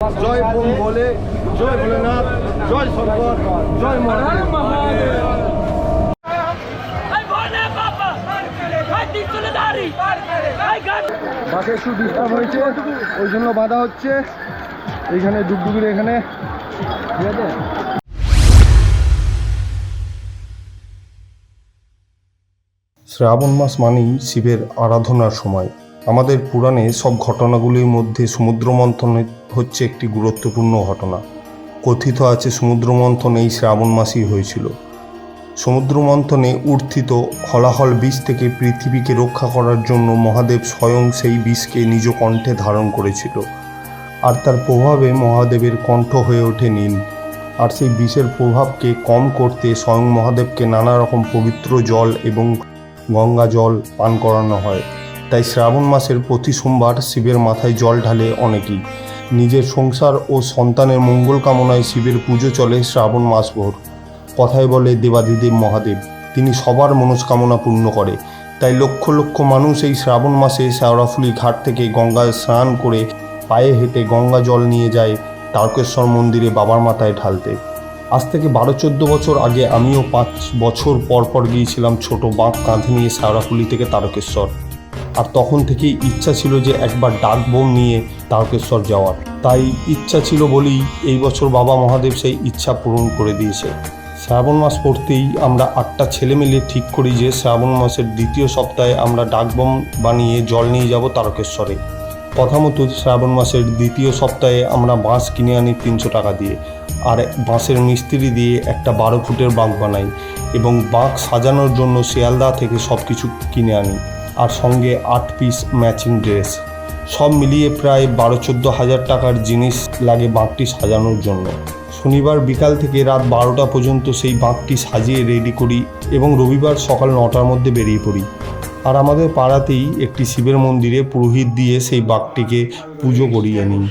জয় bomb বলে, জয় ভোলেনাথ, জয় শঙ্কর, জয় মহাদেব। বাসে একটু ডিস্টার্ব হয়েছে, ওই জন্য বাধা হচ্ছে এইখানে ডুগডুগির এখানে, ঠিক আছে। শ্রাবণ মাস মানেই শিবের আরাধনার সময়। আমাদের পুরাণে সব ঘটনাগুলির মধ্যে সমুদ্র মন্থন হচ্ছে একটি গুরুত্বপূর্ণ ঘটনা। কথিত আছে সমুদ্র মন্থন এই শ্রাবণ মাসেই হয়েছিল। সমুদ্র মন্থনে উত্থিত হলাহল বিষ থেকে পৃথিবীকে রক্ষা করার জন্য মহাদেব স্বয়ং সেই বিষকে নিজ কণ্ঠে ধারণ করেছিল, আর তার প্রভাবে মহাদেবের কণ্ঠ হয়ে ওঠে নীল। আর সেই বিষের প্রভাবকে কম করতে স্বয়ং মহাদেবকে নানা রকম পবিত্র জল এবং গঙ্গা জল পান করানো হয়। তাই শ্রাবণ মাসের প্রতি সোমবার শিবের মাথায় জল ঢালে অনেকেই। নিজের সংসার ও সন্তানের মঙ্গল কামনায় শিবের পুজো চলে শ্রাবণ মাসভর। কথায় বলে দেবাদিদেব মহাদেব, তিনি সবার মনস্কামনা পূর্ণ করে। তাই লক্ষ লক্ষ মানুষ এই শ্রাবণ মাসে শেওড়াফুলি ঘাট থেকে গঙ্গায় স্নান করে পায়ে হেঁটে গঙ্গা জল নিয়ে যায় তারকেশ্বর মন্দিরে বাবার মাথায় ঢালতে। আজ থেকে 12-14 বছর আগে আমিও 5 বছর পর পর গিয়েছিলাম ছোট বাঁক কাঁধে নিয়ে শেওড়াফুলি থেকে তারকেশ্বর। আর তখন থেকেই ইচ্ছা ছিল যে একবার ডাক বোম নিয়ে তারকেশ্বর যাওয়ার। তাই ইচ্ছা ছিল বলেই এই বছর বাবা মহাদেব সেই ইচ্ছা পূরণ করে দিয়েছে। শ্রাবণ মাস পড়তেই আমরা 8টা ছেলে মিলে ঠিক করি যে শ্রাবণ মাসের দ্বিতীয় সপ্তাহে আমরা ডাক বোম বানিয়ে জল নিয়ে যাব তারকেশ্বরে। কথা মতো শ্রাবণ মাসের দ্বিতীয় সপ্তাহে আমরা বাঁশ কিনে আনি 300 টাকা দিয়ে, আর বাঁশের মিস্ত্রি দিয়ে একটা 12 ফুটের বাঁক বানাই এবং বাঁক সাজানোর জন্য শিয়ালদা থেকে সব কিছু কিনে আনি, আর সঙ্গে 8 পিস ম্যাচিং ড্রেস। সব মিলিয়ে প্রায় 12-14 হাজার টাকার জিনিস লাগে বাঁকটি সাজানোর জন্য। শনিবার বিকাল থেকে রাত 12টা পর্যন্ত সেই বাঁকটি সাজিয়ে রেডি করি এবং রবিবার সকাল 9টার মধ্যে বেরিয়ে পড়ি। আর আমাদের পাড়াতেই একটি শিবের মন্দিরে পুরোহিত দিয়ে সেই বাঁকটিকে পুজো করিয়ে নিই।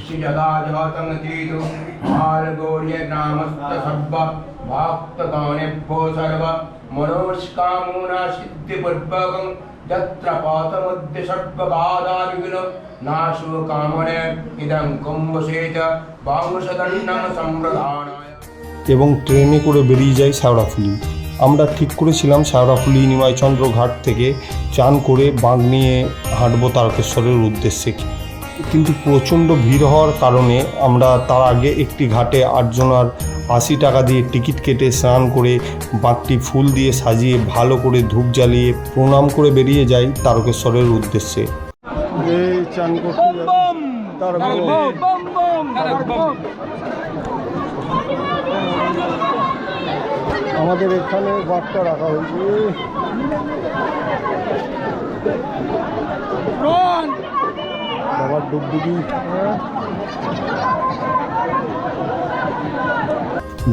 এবং ট্রেনে করে বেরিয়ে যাই শেওড়াফুলি। আমরা ঠিক করেছিলাম শেওড়াফুলি নিমাইচন্দ্র ঘাট থেকে চান করে বাঁক নিয়ে হাঁটবো তারকেশ্বরের উদ্দেশ্যে, কিন্তু প্রচণ্ড ভিড় হওয়ার কারণে আমরা তার আগে একটি ঘাটে 8 জনার 80 টাকা দিয়ে টিকিট কেটে স্নান করে বাঁকটি ফুল দিয়ে সাজিয়ে ভালো করে ধূপ জ্বালিয়ে প্রণাম করে বেরিয়ে যাই তারকেশ্বরের উদ্দেশ্যে। আমাদের এখানে বাঁকটা রাখা হয়েছে। বাবার ডুগডুগি,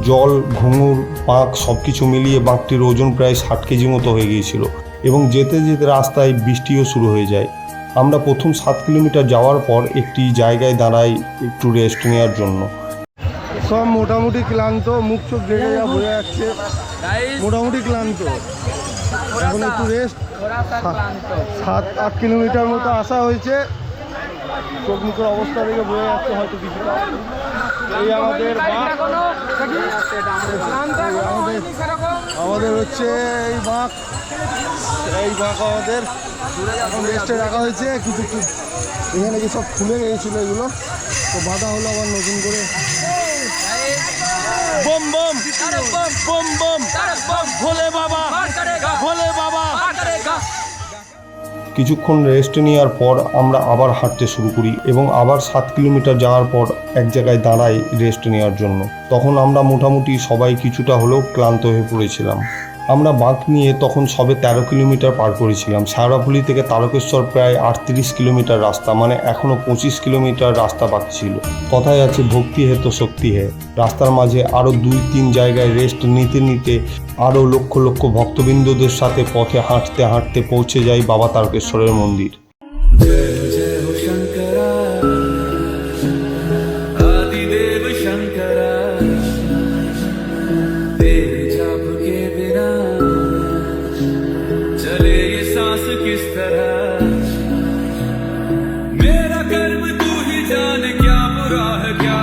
জল, ঘুঙুর, বাঁক সব কিছু মিলিয়ে বাঁকটির ওজন প্রায় 60 কেজি মতো হয়ে গিয়েছিল। এবং যেতে যেতে রাস্তায় বৃষ্টিও শুরু হয়ে যায়। আমরা প্রথম 7 কিলোমিটার যাওয়ার পর একটি জায়গায় দাঁড়াই একটু রেস্ট নেওয়ার জন্য। সব মোটামুটি ক্লান্ত, মুখ চোখ ঘেটে যা বোঝা যাচ্ছে, মোটামুটি ক্লান্ত। এখন একটু রেস্ট। 7-8 কিলোমিটার মতো আসা হয়েছে, চোখ মুখের অবস্থা দেখে বোঝা যাচ্ছে হয়তো কিছুটা। এই আমাদের আমাদের হচ্ছে এই বাঁক আমাদের এখন রেস্টে রাখা হয়েছে। কিছু এখানে কি সব খুলে গিয়েছিল, এগুলো তো বাঁধা হলো আবার নতুন করে। বম বম বম বম ভোলে বাবা, ভোলে বাবা। কিছুক্ষণ রেস্ট নেওয়ার পর আমরা আবার হাঁটতে শুরু করি এবং আবার 7 কিলোমিটার যাওয়ার পর এক জায়গায় দাঁড়াই রেস্ট নেওয়ার জন্য। তখন আমরা মোটামুটি সবাই কিছুটা হলেও ক্লান্ত হয়ে পড়েছিলাম। আমরা বাঁক নিয়ে তখন সবে 13 কিলোমিটার পার করেছিলাম। শেওড়াফুলি থেকে তারকেশ্বর প্রায় 38 কিলোমিটার রাস্তা, মানে এখনও 25 কিলোমিটার রাস্তা বাকি ছিল। কথায় আছে ভক্তি হে তো শক্তি হে। রাস্তার মাঝে আরও 2-3 জায়গায় রেস্ট নিতে নিতে আরও লক্ষ লক্ষ ভক্তবৃন্দদের সাথে পথে হাঁটতে হাঁটতে পৌঁছে যাই বাবা তারকেশ্বরের মন্দির। मेरा कर्म तू ही जान, क्या बुरा है क्या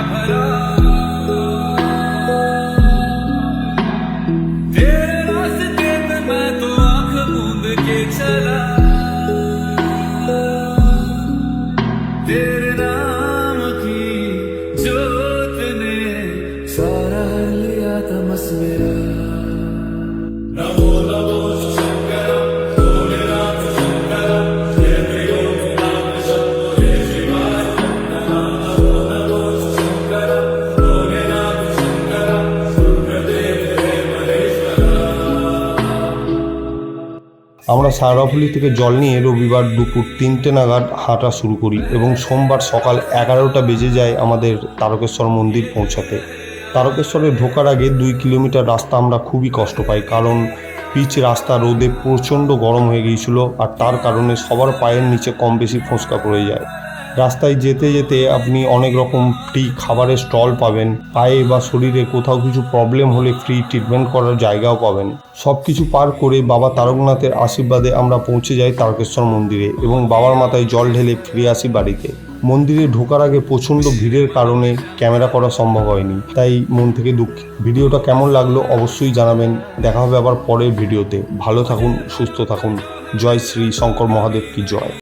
जोत ने सारा लिया तमस मेरा। আমরা সারাফুলি থেকে জল নিয়ে রবিবার দুপুর 3টে নাগাদ হাঁটা শুরু করি এবং সোমবার সকাল 11টা বেজে যায় আমাদের তারকেশ্বর মন্দির পৌঁছাতে। তারকেশ্বরে ঢোকার আগে 2 কিলোমিটার রাস্তা আমরা খুবই কষ্ট পাই, কারণ পিচ রাস্তা রোদে প্রচণ্ড গরম হয়ে গিয়েছিল, আর তার কারণে সবার পায়ের নিচে কম বেশি ফোঁসকা পড়ে যায়। রাস্তায় যেতে যেতে আপনি অনেক রকম ফ্রি খাবারের স্টল পাবেন, পায়ে বা শরীরে কোথাও কিছু প্রবলেম হলে ফ্রি ট্রিটমেন্ট করার জায়গাও পাবেন। সব কিছু পার করে বাবা তারকনাথের আশীর্বাদে আমরা পৌঁছে যাই তারকেশ্বর মন্দিরে এবং বাবার মাথায় জল ঢেলে ফিরে আসি বাড়িতে। মন্দিরে ঢোকার আগে প্রচণ্ড ভিড়ের কারণে ক্যামেরা করা সম্ভব হয়নি, তাই মন থেকে দুঃখিত। ভিডিওটা কেমন লাগলো অবশ্যই জানাবেন। দেখা হবে আবার পরের ভিডিওতে। ভালো থাকুন, সুস্থ থাকুন। জয় শ্রী শঙ্কর মহাদেব কি জয়।